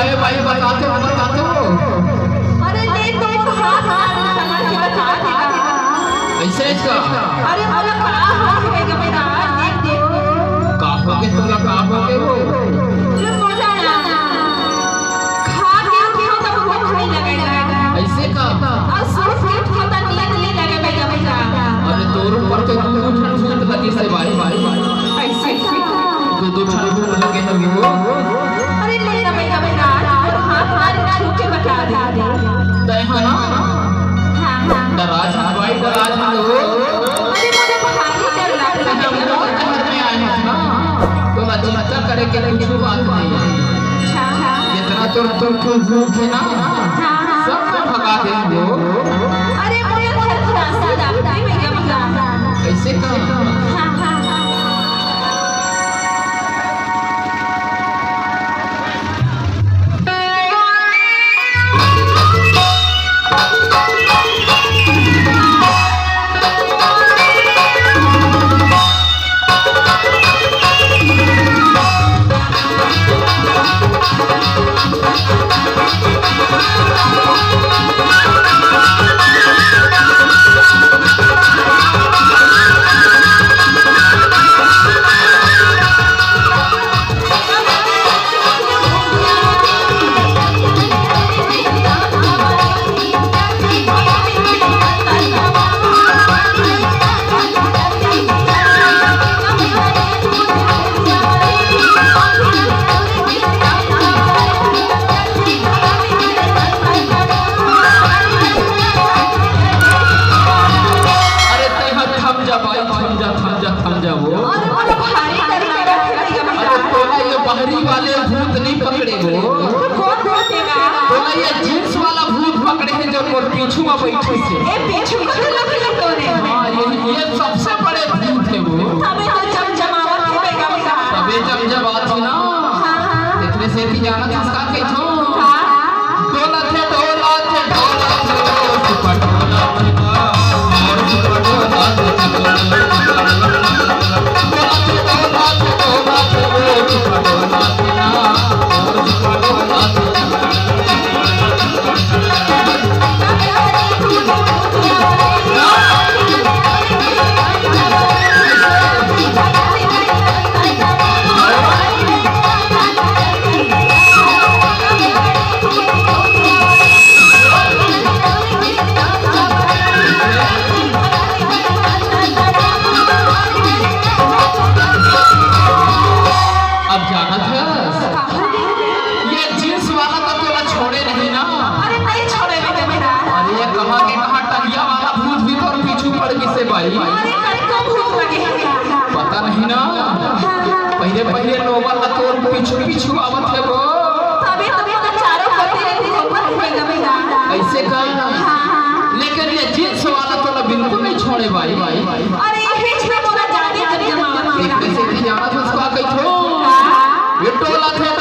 है भाई बताते हो अरे ले तो हाथ समझ के बता देगा ऐसे इसका अरे वाला खड़ा है जमींदार देख देखो काफोगे तुम काफोगे वो चुप हो जा ना खा के उठो तब भूख नहीं लगेगा ऐसे का और सोच के उठो तब नींद नहीं लगेगा जमींदार अरे तोर ऊपर तो दूध ठंड लगी से भाई ऐसे दूध ठंड लगे हैं वो अरे ले ना जमींदार हाथ छू के बता दे तय है ना हां दराज भाई दराज हो अरे मुझे भारी डर लग रहा है शहर में आए हैं ना तो चिंता करे के कुछ बात नहीं है अच्छा जितना तुम भूख है ना सब भगा देंगे अरे मुझे थोड़ा सा लगता है मैं जमींदार ऐसे का हां बाहरी वाले भूत नहीं पकड़े हो कौन पकड़ेगा बोला ये जींस वाला भूत पकड़े हैं जो मोर पीछू में बैठे से ए पीछू को लगे तोरे हां ये सबसे बड़े भूत है वो हमें तो जमजमावत है बेगा तबे जमजमावत है ना हां इतने से भी जाना किसका के छो हां डोला थे पटोला पता नहीं ना पहले नोबल का तोर पीछू आवत है वो तबे तो चारों करते रहते ऊपर होएगा बेगा ऐसे का लेकिन ये जींस वाला तो बिल्कुल नहीं छोड़े भाई अरे ये से बोला जाने जमजमावत एक से भी जाना था उसका कहियो ये टोला थे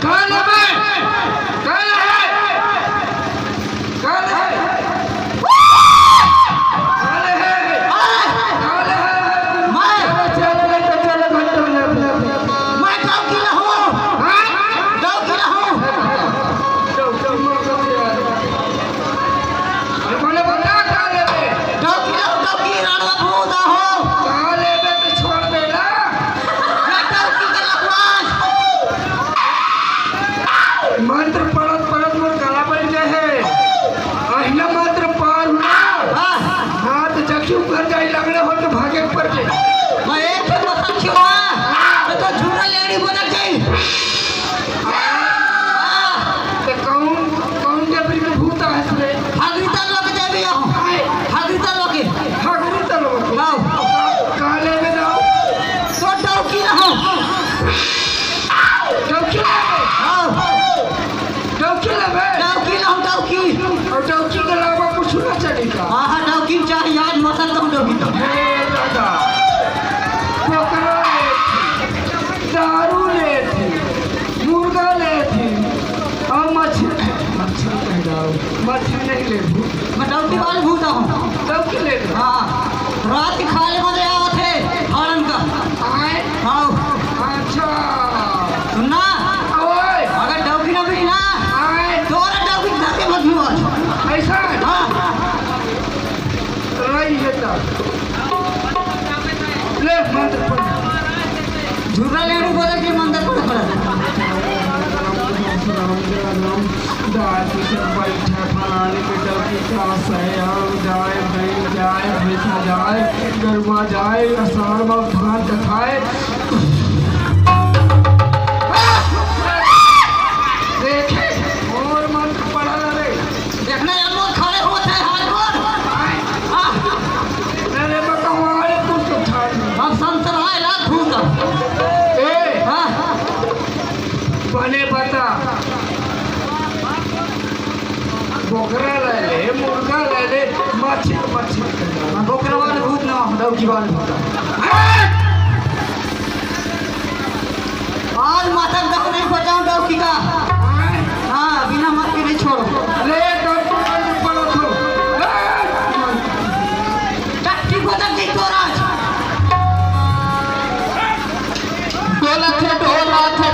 कौन है बे? कौन है? कौन है? मंत्र पढ़त पढ़त मोर गला बन गए है। अहिना मंत्र पार हुआ। हाथ जखी ऊपर जाई लगले हो तो भागे ऊपर के। मैं एक फिर मत क्यों तो झूठा लेडी बन गई। तो कौन जबरी में भूत है इसमें? भागीता लोग देवी हो। भागीता लोग जाओ काले में जाओ तो डौकी रहो। डौकी और डौकी के अलावा कुछ ना चलेगा। हाँ डौकी चाहिए आज मसल तुम डौकी तो दादा पोकरा ले थी, दारू ले थी, मुर्गा ले थी और मछली नहीं ले भूत। मैं डौकी वाले भूता हूँ। डौकी ले लो। हाँ रात के खाने मजे आए थे हरण का। आए हाँ अच्छा सुनना ओए अगर डौकी ना मिली ना आए तो और डौकी धरके मत भी आज। ऐसा हाँ रही है तो ले मंत्र पढ़। झूठा लेडी बोले कि मंदिर पढ़ पड़ा। बैठा फलाने के डौकी का सयाम जाए बैल जाए भैंसा जाए गरुआ जाए असार में धान खाए। देखे और मंत्र पढ़ा रे देखना ये लोग खड़े होते हैं हाथ पर। हाँ मैंने बताया कुछ तो था हम संतर है लाख भूत। ए हाँ बने बता बोकरा ले ले मुर्गा ले ले मछली बोकरा वाले भूत ना डौकी वाले भूत। आज माथा तक नहीं बचाऊं डौकी का। हाँ बिना मत के नहीं छोड़ो। ले पढ़ो तो टट्टी को तक नहीं तोड़ा। डोला थे